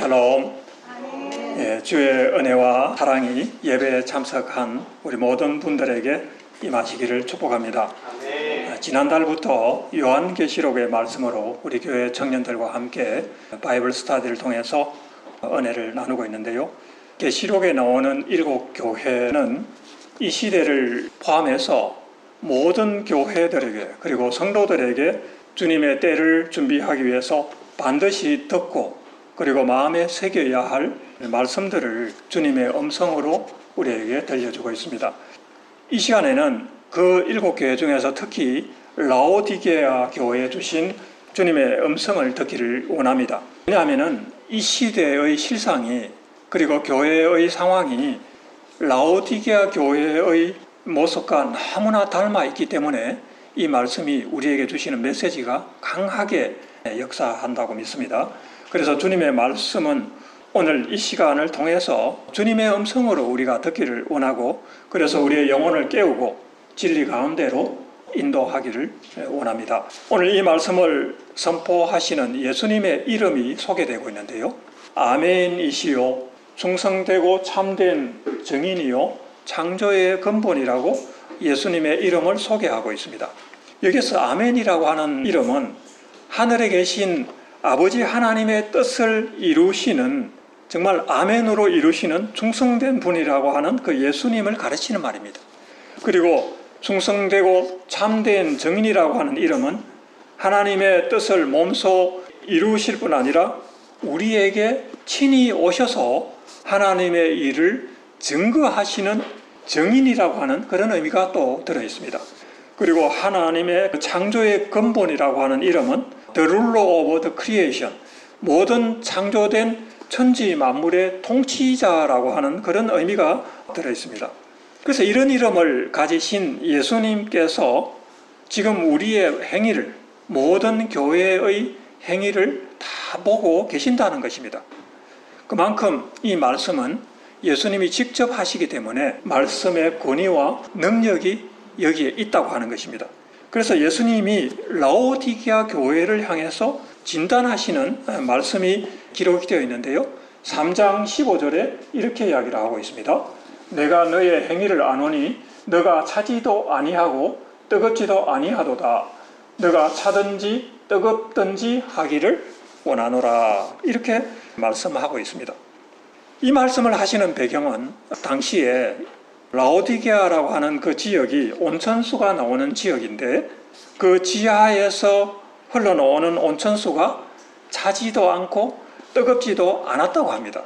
샬롬. 예, 주의 은혜와 사랑이 예배에 참석한 우리 모든 분들에게 임하시기를 축복합니다. 지난달부터 요한계시록의 말씀으로 우리 교회 청년들과 함께 바이블 스터디를 통해서 은혜를 나누고 있는데요. 계시록에 나오는 7교회는 이 시대를 포함해서 모든 교회들에게 그리고 성도들에게 주님의 때를 준비하기 위해서 반드시 듣고 그리고 마음에 새겨야 할 말씀들을 주님의 음성으로 우리에게 들려주고 있습니다. 이 시간에는 그 7교회 중에서 특히 라오디게아 교회에 주신 주님의 음성을 듣기를 원합니다. 왜냐하면 이 시대의 실상이 그리고 교회의 상황이 라오디게아 교회의 모습과 너무나 닮아 있기 때문에 이 말씀이 우리에게 주시는 메시지가 강하게 역사한다고 믿습니다. 그래서 주님의 말씀은 오늘 이 시간을 통해서 주님의 음성으로 우리가 듣기를 원하고, 그래서 우리의 영혼을 깨우고 진리 가운데로 인도하기를 원합니다. 오늘 이 말씀을 선포하시는 예수님의 이름이 소개되고 있는데요. 아멘이시요 충성되고 참된 증인이요 창조의 근본이라고 예수님의 이름을 소개하고 있습니다. 여기서 아멘이라고 하는 이름은 하늘에 계신 아버지 하나님의 뜻을 이루시는, 정말 아멘으로 이루시는 충성된 분이라고 하는 그 예수님을 가르치는 말입니다. 그리고 충성되고 참된 증인이라고 하는 이름은 하나님의 뜻을 몸소 이루실 뿐 아니라 우리에게 친히 오셔서 하나님의 일을 증거하시는 증인이라고 하는 그런 의미가 또 들어있습니다. 그리고 하나님의 창조의 근본이라고 하는 이름은 The Ruler of the Creation, 모든 창조된 천지 만물의 통치자라고 하는 그런 의미가 들어있습니다. 그래서 이런 이름을 가지신 예수님께서 지금 우리의 행위를, 모든 교회의 행위를 다 보고 계신다는 것입니다. 그만큼 이 말씀은 예수님이 직접 하시기 때문에 말씀의 권위와 능력이 여기에 있다고 하는 것입니다. 그래서 예수님이 라오디게아 교회를 향해서 진단하시는 말씀이 기록이 되어 있는데요. 3장 15절에 이렇게 이야기를 하고 있습니다. 내가 너의 행위를 아노니 너가 차지도 아니하고 뜨겁지도 아니하도다. 너가 차든지 뜨겁든지 하기를 원하노라. 이렇게 말씀하고 있습니다. 이 말씀을 하시는 배경은 당시에 라오디게아라고 하는 그 지역이 온천수가 나오는 지역인데, 그 지하에서 흘러나오는 온천수가 차지도 않고 뜨겁지도 않았다고 합니다.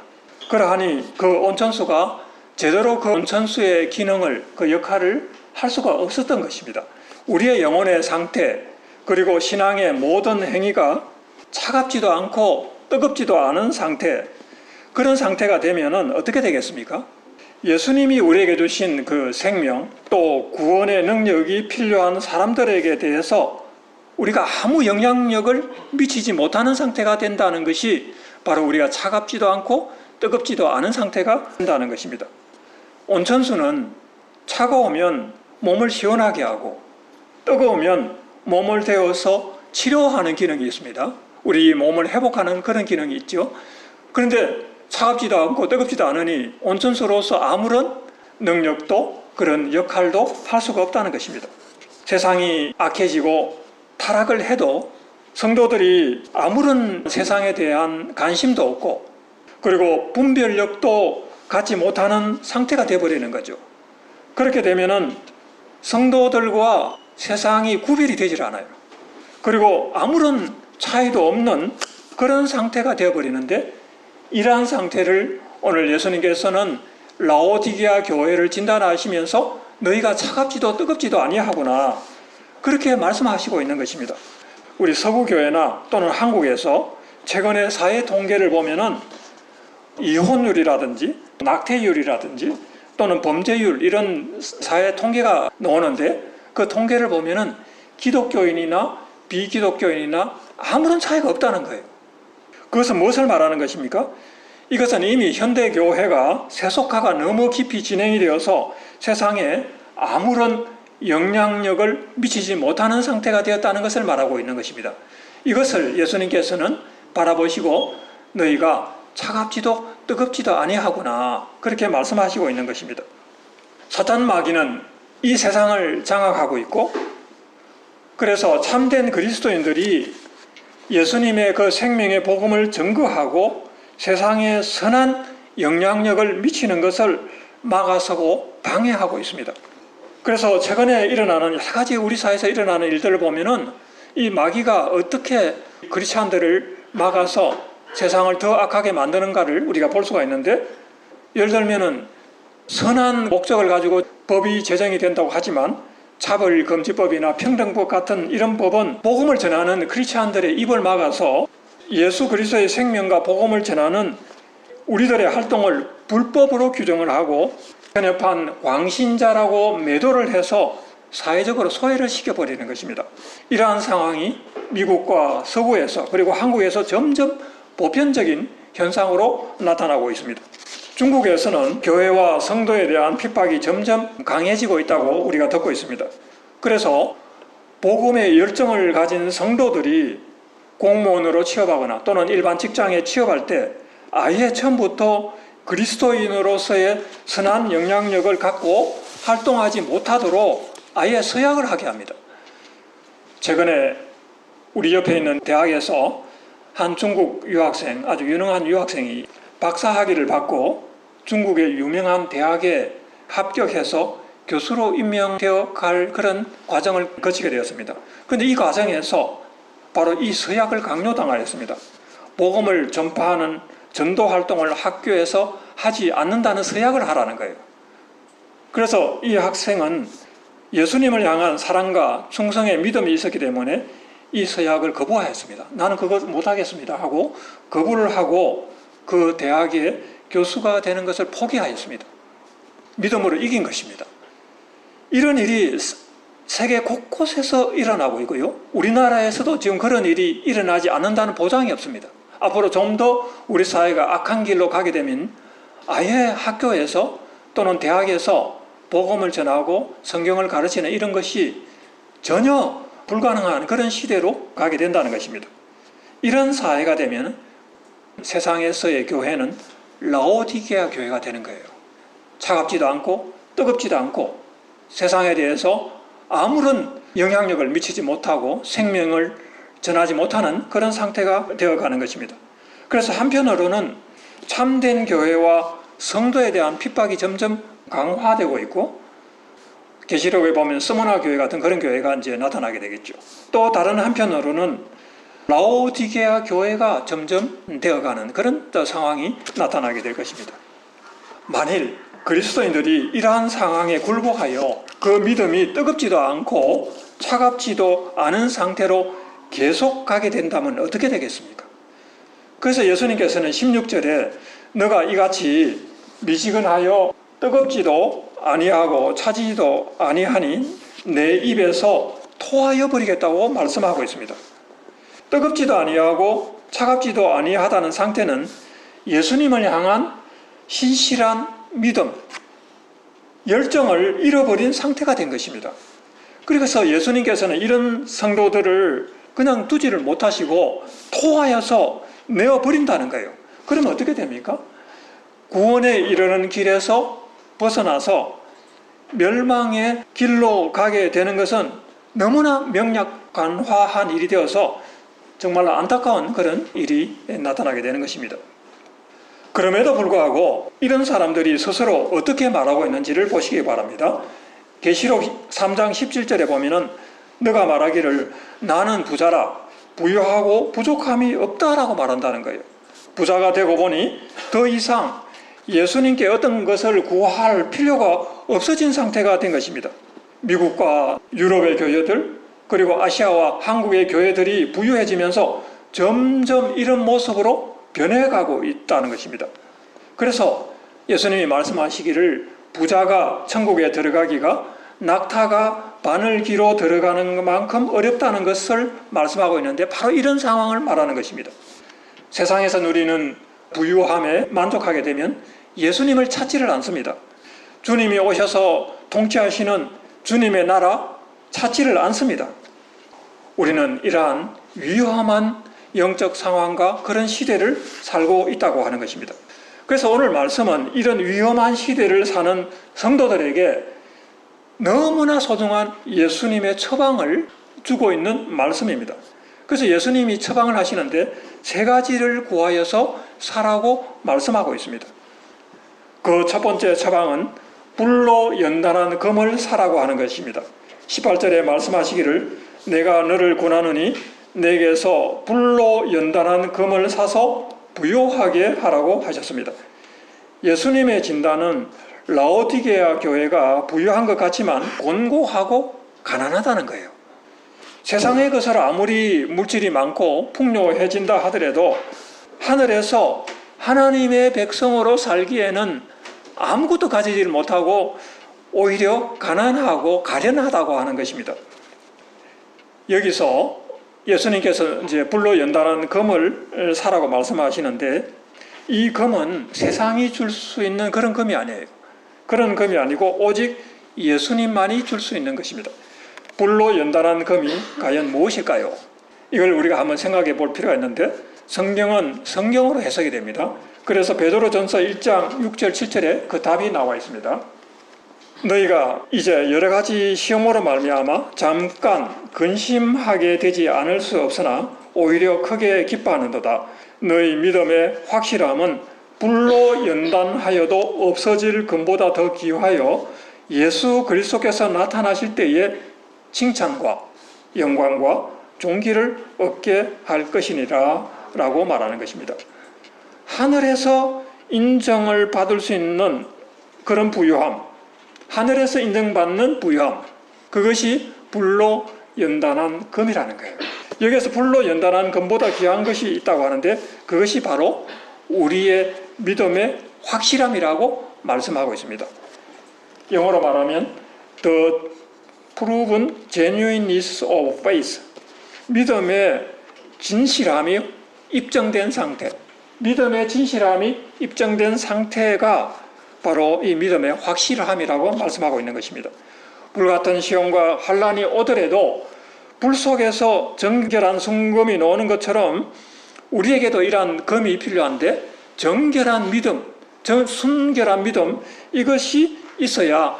그러하니 그 온천수가 제대로 그 온천수의 기능을, 그 역할을 할 수가 없었던 것입니다. 우리의 영혼의 상태 그리고 신앙의 모든 행위가 차갑지도 않고 뜨겁지도 않은 상태, 그런 상태가 되면은 어떻게 되겠습니까? 예수님이 우리에게 주신 그 생명, 또 구원의 능력이 필요한 사람들에게 대해서 우리가 아무 영향력을 미치지 못하는 상태가 된다는 것이 바로 우리가 차갑지도 않고 뜨겁지도 않은 상태가 된다는 것입니다. 온천수는 차가우면 몸을 시원하게 하고 뜨거우면 몸을 데워서 치료하는 기능이 있습니다. 우리 몸을 회복하는 그런 기능이 있죠. 그런데 차갑지도 않고 뜨겁지도 않으니 온천수로서 아무런 능력도 그런 역할도 할 수가 없다는 것입니다. 세상이 악해지고 타락을 해도 성도들이 아무런 세상에 대한 관심도 없고 그리고 분별력도 갖지 못하는 상태가 되어버리는 거죠. 그렇게 되면은 성도들과 세상이 구별이 되질 않아요. 그리고 아무런 차이도 없는 그런 상태가 되어버리는데, 이러한 상태를 오늘 예수님께서는 라오디게아 교회를 진단하시면서 너희가 차갑지도 뜨겁지도 아니하구나, 그렇게 말씀하시고 있는 것입니다. 우리 서구교회나 또는 한국에서 최근의 사회 통계를 보면은 이혼율이라든지 낙태율이라든지 또는 범죄율, 이런 사회 통계가 나오는데, 그 통계를 보면은 기독교인이나 비기독교인이나 아무런 차이가 없다는 거예요. 그것은 무엇을 말하는 것입니까? 이것은 이미 현대교회가 세속화가 너무 깊이 진행이 되어서 세상에 아무런 영향력을 미치지 못하는 상태가 되었다는 것을 말하고 있는 것입니다. 이것을 예수님께서는 바라보시고 너희가 차갑지도 뜨겁지도 아니하구나, 그렇게 말씀하시고 있는 것입니다. 사탄 마귀는 이 세상을 장악하고 있고, 그래서 참된 그리스도인들이 예수님의 그 생명의 복음을 증거하고 세상에 선한 영향력을 미치는 것을 막아서고 방해하고 있습니다. 그래서 최근에 일어나는 여러 가지 우리 사회에서 일어나는 일들을 보면은 이 마귀가 어떻게 크리스찬들을 막아서 세상을 더 악하게 만드는가를 우리가 볼 수가 있는데, 예를 들면은 선한 목적을 가지고 법이 제정이 된다고 하지만 차별금지법이나 평등법 같은 이런 법은 복음을 전하는 크리스찬들의 입을 막아서 예수 그리스도의 생명과 복음을 전하는 우리들의 활동을 불법으로 규정을 하고 편협한 광신자라고 매도를 해서 사회적으로 소외를 시켜버리는 것입니다. 이러한 상황이 미국과 서구에서 그리고 한국에서 점점 보편적인 현상으로 나타나고 있습니다. 중국에서는 교회와 성도에 대한 핍박이 점점 강해지고 있다고 우리가 듣고 있습니다. 그래서 복음의 열정을 가진 성도들이 공무원으로 취업하거나 또는 일반 직장에 취업할 때 아예 처음부터 그리스도인으로서의 선한 영향력을 갖고 활동하지 못하도록 아예 서약을 하게 합니다. 최근에 우리 옆에 있는 대학에서 한 중국 유학생, 아주 유능한 유학생이 박사학위를 받고 중국의 유명한 대학에 합격해서 교수로 임명되어 갈 그런 과정을 거치게 되었습니다. 그런데 이 과정에서 바로 이 서약을 강요당하였습니다. 복음을 전파하는 전도 활동을 학교에서 하지 않는다는 서약을 하라는 거예요. 그래서 이 학생은 예수님을 향한 사랑과 충성의 믿음이 있었기 때문에 이 서약을 거부하였습니다. 나는 그거 못하겠습니다 하고 거부를 하고 그 대학의 교수가 되는 것을 포기하였습니다. 믿음으로 이긴 것입니다. 이런 일이 세계 곳곳에서 일어나고 있고요. 우리나라에서도 지금 그런 일이 일어나지 않는다는 보장이 없습니다. 앞으로 좀 더 우리 사회가 악한 길로 가게 되면 아예 학교에서 또는 대학에서 복음을 전하고 성경을 가르치는 이런 것이 전혀 불가능한 그런 시대로 가게 된다는 것입니다. 이런 사회가 되면 세상에서의 교회는 라오디게아 교회가 되는 거예요. 차갑지도 않고 뜨겁지도 않고 세상에 대해서 아무런 영향력을 미치지 못하고 생명을 전하지 못하는 그런 상태가 되어가는 것입니다. 그래서 한편으로는 참된 교회와 성도에 대한 핍박이 점점 강화되고 있고, 계시록에 보면 스무나 교회 같은 그런 교회가 이제 나타나게 되겠죠. 또 다른 한편으로는 라오디게아 교회가 점점 되어가는 그런 상황이 나타나게 될 것입니다. 만일 그리스도인들이 이러한 상황에 굴복하여 그 믿음이 뜨겁지도 않고 차갑지도 않은 상태로 계속 가게 된다면 어떻게 되겠습니까? 그래서 예수님께서는 16절에 너가 이같이 미지근하여 뜨겁지도 아니하고 차지도 아니하니 내 입에서 토하여 버리겠다고 말씀하고 있습니다. 뜨겁지도 아니하고 차갑지도 아니하다는 상태는 예수님을 향한 신실한 믿음, 열정을 잃어버린 상태가 된 것입니다. 그래서 예수님께서는 이런 성도들을 그냥 두지를 못하시고 토하여서 내어버린다는 거예요. 그러면 어떻게 됩니까? 구원에 이르는 길에서 벗어나서 멸망의 길로 가게 되는 것은 너무나 명약관화한 일이 되어서 정말로 안타까운 그런 일이 나타나게 되는 것입니다. 그럼에도 불구하고 이런 사람들이 스스로 어떻게 말하고 있는지를 보시기 바랍니다. 계시록 3장 17절에 보면은 너가 말하기를 나는 부자라 부유하고 부족함이 없다라고 말한다는 거예요. 부자가 되고 보니 더 이상 예수님께 어떤 것을 구할 필요가 없어진 상태가 된 것입니다. 미국과 유럽의 교회들 그리고 아시아와 한국의 교회들이 부유해지면서 점점 이런 모습으로 변해가고 있다는 것입니다. 그래서 예수님이 말씀하시기를 부자가 천국에 들어가기가 낙타가 바늘기로 들어가는 만큼 어렵다는 것을 말씀하고 있는데 바로 이런 상황을 말하는 것입니다. 세상에서 누리는 부유함에 만족하게 되면 예수님을 찾지를 않습니다. 주님이 오셔서 통치하시는 주님의 나라 찾지를 않습니다. 우리는 이러한 위험한 영적 상황과 그런 시대를 살고 있다고 하는 것입니다. 그래서 오늘 말씀은 이런 위험한 시대를 사는 성도들에게 너무나 소중한 예수님의 처방을 주고 있는 말씀입니다. 그래서 예수님이 처방을 하시는데 세 가지를 구하여서 사라고 말씀하고 있습니다. 그 첫 번째 처방은 불로 연단한 금을 사라고 하는 것입니다. 18절에 말씀하시기를 내가 너를 권하노니 내게서 불로 연단한 금을 사서 부요하게 하라고 하셨습니다. 예수님의 진단은 라오디게아 교회가 부유한 것 같지만 곤고하고 가난하다는 거예요. 세상의 것을 아무리 물질이 많고 풍요해진다 하더라도 하늘에서 하나님의 백성으로 살기에는 아무것도 가지지 못하고 오히려 가난하고 가련하다고 하는 것입니다. 여기서 예수님께서 이제 불로 연단한 금을 사라고 말씀하시는데 이 금은 세상이 줄 수 있는 그런 금이 아니에요. 그런 금이 아니고 오직 예수님만이 줄 수 있는 것입니다. 불로 연단한 금이 과연 무엇일까요? 이걸 우리가 한번 생각해 볼 필요가 있는데 성경은 성경으로 해석이 됩니다. 그래서 베드로전서 1장 6절 7절에 그 답이 나와 있습니다. 너희가 이제 여러 가지 시험으로 말미암아 잠깐 근심하게 되지 않을 수 없으나 오히려 크게 기뻐하는도다. 너희 믿음의 확실함은 불로 연단하여도 없어질 금보다 더 귀하여 예수 그리스도께서 나타나실 때에 칭찬과 영광과 존귀를 얻게 할 것이니라 라고 말하는 것입니다. 하늘에서 인정을 받을 수 있는 그런 부유함, 하늘에서 인정받는 부유함, 그것이 불로 연단한 금이라는 거예요. 여기서 불로 연단한 금보다 귀한 것이 있다고 하는데 그것이 바로 우리의 믿음의 확실함이라고 말씀하고 있습니다. 영어로 말하면 The proven genuineness of faith, 믿음의 진실함이 입증된 상태, 믿음의 진실함이 입증된 상태가 바로 이 믿음의 확실함이라고 말씀하고 있는 것입니다. 불같은 시험과 환난이 오더라도 불 속에서 정결한 순금이 나오는 것처럼 우리에게도 이러한 금이 필요한데 정결한 믿음, 순결한 믿음, 이것이 있어야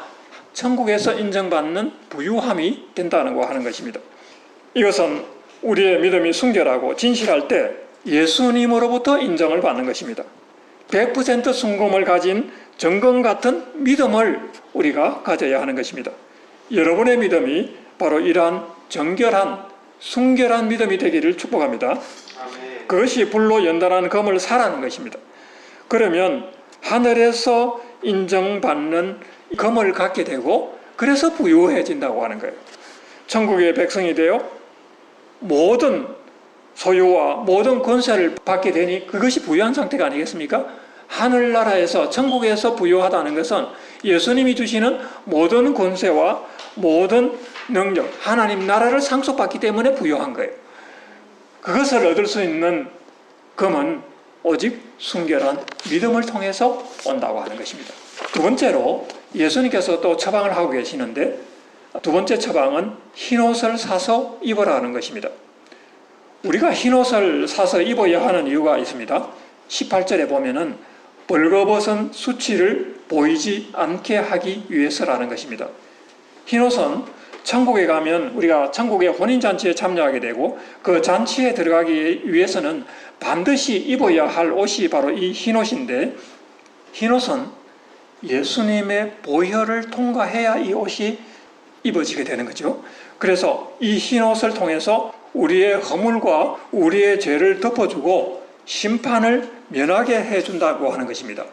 천국에서 인정받는 부유함이 된다고 하는 것입니다. 이것은 우리의 믿음이 순결하고 진실할 때 예수님으로부터 인정을 받는 것입니다. 100% 순금을 가진 정금 같은 믿음을 우리가 가져야 하는 것입니다. 여러분의 믿음이 바로 이러한 정결한 순결한 믿음이 되기를 축복합니다. 그것이 불로 연단한 금을 사라는 것입니다. 그러면 하늘에서 인정받는 금을 갖게 되고 그래서 부유해진다고 하는 거예요. 천국의 백성이 되어 모든 소유와 모든 권세를 받게 되니 그것이 부유한 상태가 아니겠습니까? 하늘나라에서 천국에서 부유하다는 것은 예수님이 주시는 모든 권세와 모든 능력, 하나님 나라를 상속받기 때문에 부유한 거예요. 그것을 얻을 수 있는 금은 오직 순결한 믿음을 통해서 온다고 하는 것입니다. 두 번째로 예수님께서 또 처방을 하고 계시는데 두 번째 처방은 흰옷을 사서 입으라는 것입니다. 우리가 흰옷을 사서 입어야 하는 이유가 있습니다. 18절에 보면은 벌거벗은 수치를 보이지 않게 하기 위해서라는 것입니다. 흰옷은 천국에 가면 우리가 천국의 혼인잔치에 참여하게 되고 그 잔치에 들어가기 위해서는 반드시 입어야 할 옷이 바로 이 흰옷인데 흰옷은 예수님의 보혈을 통과해야 이 옷이 입어지게 되는 거죠. 그래서 이 흰옷을 통해서 우리의 허물과 우리의 죄를 덮어주고 심판을 면하게 해준다고 하는 것입니다.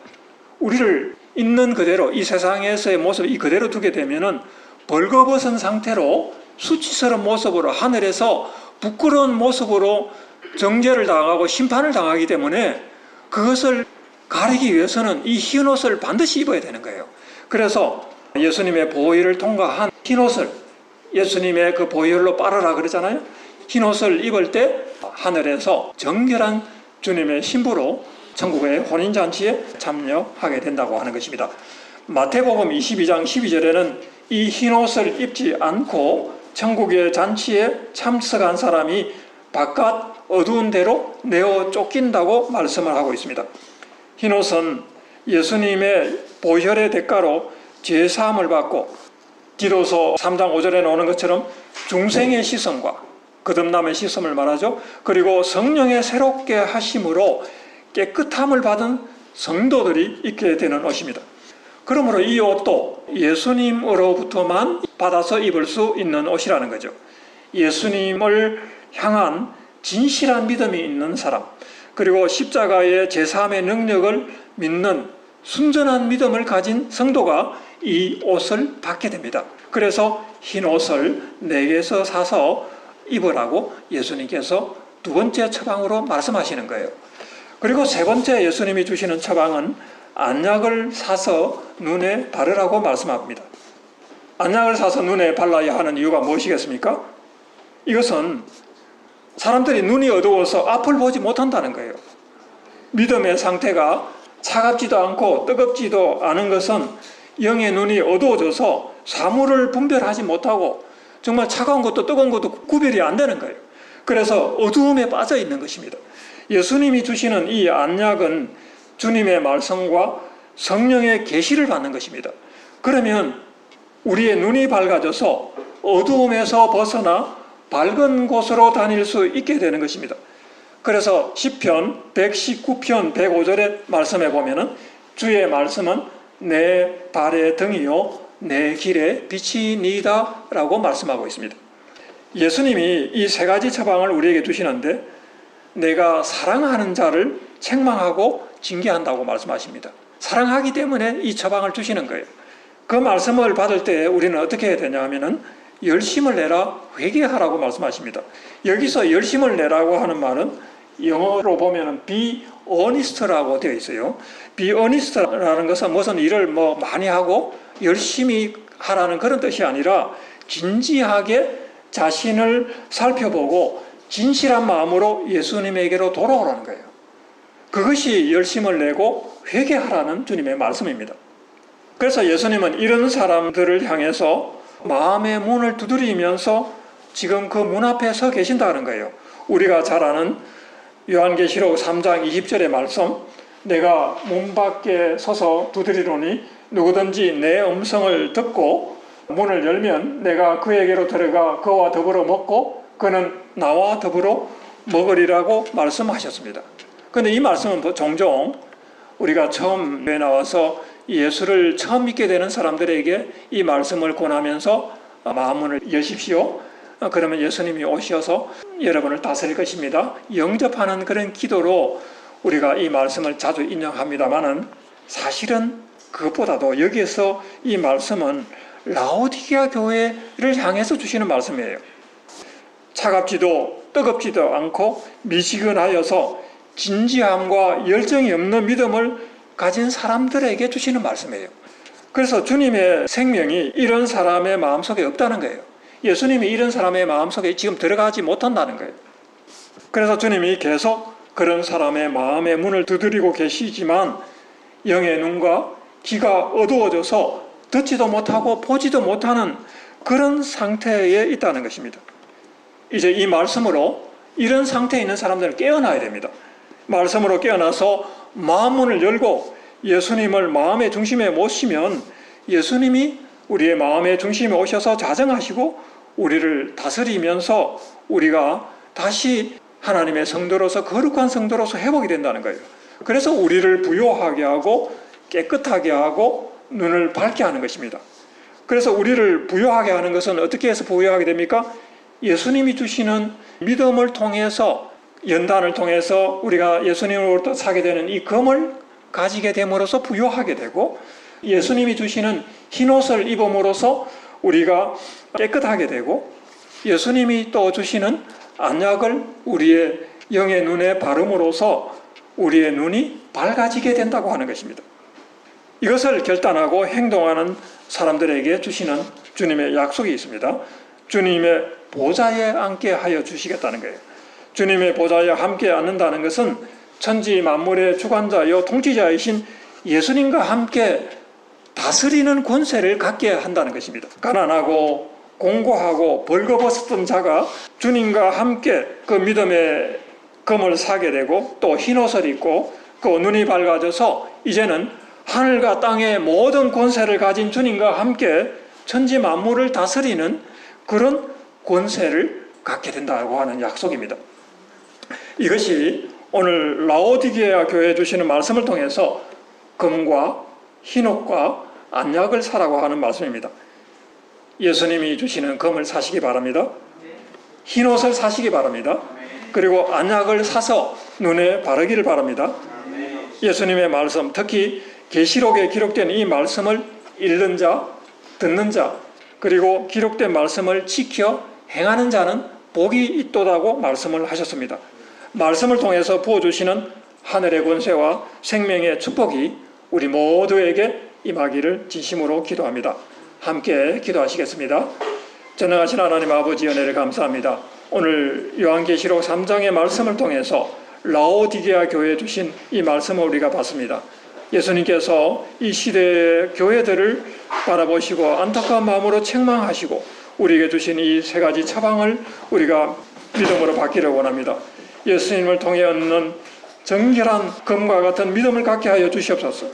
우리를 있는 그대로 이 세상에서의 모습을 그대로 두게 되면은 벌거벗은 상태로 수치스러운 모습으로 하늘에서 부끄러운 모습으로 정죄를 당하고 심판을 당하기 때문에 그것을 가리기 위해서는 이 흰옷을 반드시 입어야 되는 거예요. 그래서 예수님의 보혈을 통과한 흰옷을 예수님의 그 보혈로 빨아라 그러잖아요. 흰옷을 입을 때 하늘에서 정결한 주님의 신부로 천국의 혼인잔치에 참여하게 된다고 하는 것입니다. 마태복음 22장 12절에는 이 흰옷을 입지 않고 천국의 잔치에 참석한 사람이 바깥 어두운 데로 내어 쫓긴다고 말씀을 하고 있습니다. 흰옷은 예수님의 보혈의 대가로 죄사함을 받고 디도서 3장 5절에 나오는 것처럼 중생의 시선과 거듭남의 시선을 말하죠. 그리고 성령의 새롭게 하심으로 깨끗함을 받은 성도들이 입게 되는 옷입니다. 그러므로 이 옷도 예수님으로부터만 받아서 입을 수 있는 옷이라는 거죠. 예수님을 향한 진실한 믿음이 있는 사람, 그리고 십자가의 제사함의 능력을 믿는 순전한 믿음을 가진 성도가 이 옷을 받게 됩니다. 그래서 흰 옷을 내게서 사서 입으라고 예수님께서 두 번째 처방으로 말씀하시는 거예요. 그리고 세 번째 예수님이 주시는 처방은 안약을 사서 눈에 바르라고 말씀합니다. 안약을 사서 눈에 발라야 하는 이유가 무엇이겠습니까? 이것은 사람들이 눈이 어두워서 앞을 보지 못한다는 거예요. 믿음의 상태가 차갑지도 않고 뜨겁지도 않은 것은 영의 눈이 어두워져서 사물을 분별하지 못하고 정말 차가운 것도 뜨거운 것도 구별이 안 되는 거예요. 그래서 어두움에 빠져 있는 것입니다. 예수님이 주시는 이 안약은 주님의 말씀과 성령의 계시를 받는 것입니다. 그러면 우리의 눈이 밝아져서 어두움에서 벗어나 밝은 곳으로 다닐 수 있게 되는 것입니다. 그래서 시편 119편 105절의 말씀에 보면은 주의 말씀은 내 발의 등이요 내 길에 빛이니이다 라고 말씀하고 있습니다. 예수님이 이 세 가지 처방을 우리에게 주시는데 내가 사랑하는 자를 책망하고 징계한다고 말씀하십니다. 사랑하기 때문에 이 처방을 주시는 거예요. 그 말씀을 받을 때 우리는 어떻게 해야 되냐 하면은 열심을 내라 회개하라고 말씀하십니다. 여기서 열심을 내라고 하는 말은 영어로 보면은 be earnest라고 되어 있어요. be earnest라는 것은 무슨 일을 많이 하고 열심히 하라는 그런 뜻이 아니라 진지하게 자신을 살펴보고 진실한 마음으로 예수님에게로 돌아오라는 거예요. 그것이 열심을 내고 회개하라는 주님의 말씀입니다. 그래서 예수님은 이런 사람들을 향해서 마음의 문을 두드리면서 지금 그 문 앞에 서 계신다는 거예요. 우리가 잘 아는 요한계시록 3장 20절의 말씀, 내가 문 밖에 서서 두드리노니 누구든지 내 음성을 듣고 문을 열면 내가 그에게로 들어가 그와 더불어 먹고 그는 나와 더불어 먹으리라고 말씀하셨습니다. 그런데 이 말씀은 종종 우리가 처음에 나와서 예수를 처음 믿게 되는 사람들에게 이 말씀을 권하면서 마음문을 여십시오. 그러면 예수님이 오셔서 여러분을 다스릴 것입니다. 영접하는 그런 기도로 우리가 이 말씀을 자주 인용합니다만은 사실은 그것보다도 여기에서 이 말씀은 라오디게아 교회를 향해서 주시는 말씀이에요. 차갑지도 뜨겁지도 않고 미지근하여서 진지함과 열정이 없는 믿음을 가진 사람들에게 주시는 말씀이에요. 그래서 주님의 생명이 이런 사람의 마음속에 없다는 거예요. 예수님이 이런 사람의 마음속에 지금 들어가지 못한다는 거예요. 그래서 주님이 계속 그런 사람의 마음의 문을 두드리고 계시지만 영의 눈과 귀가 어두워져서 듣지도 못하고 보지도 못하는 그런 상태에 있다는 것입니다. 이제 이 말씀으로 이런 상태에 있는 사람들은 깨어나야 됩니다. 말씀으로 깨어나서 마음문을 열고 예수님을 마음의 중심에 모시면 예수님이 우리의 마음의 중심에 오셔서 자정하시고 우리를 다스리면서 우리가 다시 하나님의 성도로서 거룩한 성도로서 회복이 된다는 거예요. 그래서 우리를 부요하게 하고 깨끗하게 하고 눈을 밝게 하는 것입니다. 그래서 우리를 부요하게 하는 것은 어떻게 해서 부요하게 됩니까? 예수님이 주시는 믿음을 통해서 연단을 통해서 우리가 예수님으로부터 사게 되는 이 검을 가지게 됨으로써 부요하게 되고 예수님이 주시는 흰옷을 입음으로써 우리가 깨끗하게 되고 예수님이 또 주시는 안약을 우리의 영의 눈에 바름으로써 우리의 눈이 밝아지게 된다고 하는 것입니다. 이것을 결단하고 행동하는 사람들에게 주시는 주님의 약속이 있습니다. 주님의 보좌에 앉게 하여 주시겠다는 거예요. 주님의 보좌에 함께 앉는다는 것은 천지 만물의 주관자요 통치자이신 예수님과 함께 다스리는 권세를 갖게 한다는 것입니다. 가난하고 공고하고 벌거벗었던 자가 주님과 함께 그 믿음의 검을 사게 되고 또 흰옷을 입고 그 눈이 밝아져서 이제는 하늘과 땅의 모든 권세를 가진 주님과 함께 천지 만물을 다스리는 그런 권세를 갖게 된다고 하는 약속입니다. 이것이 오늘 라오디게아 교회에 주시는 말씀을 통해서 금과 흰옷과 안약을 사라고 하는 말씀입니다. 예수님이 주시는 금을 사시기 바랍니다. 흰옷을 사시기 바랍니다. 그리고 안약을 사서 눈에 바르기를 바랍니다. 예수님의 말씀, 특히 계시록에 기록된 이 말씀을 읽는 자, 듣는 자, 그리고 기록된 말씀을 지켜 행하는 자는 복이 있도다고 말씀을 하셨습니다. 말씀을 통해서 부어주시는 하늘의 권세와 생명의 축복이 우리 모두에게 임하기를 진심으로 기도합니다. 함께 기도하시겠습니다. 전능하신 하나님 아버지 은혜를 감사합니다. 오늘 요한계시록 3장의 말씀을 통해서 라오디게아 교회에 주신 이 말씀을 우리가 봤습니다. 예수님께서 이 시대의 교회들을 바라보시고 안타까운 마음으로 책망하시고 우리에게 주신 이 세 가지 처방을 우리가 믿음으로 받기를 원합니다. 예수님을 통해 얻는 정결한 금과 같은 믿음을 갖게 하여 주시옵소서.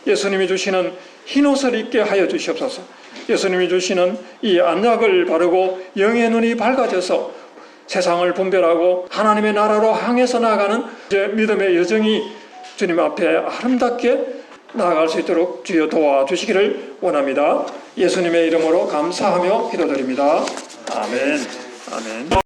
예수님이 주시는 흰옷을 입게 하여 주시옵소서. 예수님이 주시는 이 안약을 바르고 영의 눈이 밝아져서 세상을 분별하고 하나님의 나라로 향해서 나아가는 믿음의 여정이 주님 앞에 아름답게 나아갈 수 있도록 주여 도와주시기를 원합니다. 예수님의 이름으로 감사하며 기도드립니다. 아멘. 아멘.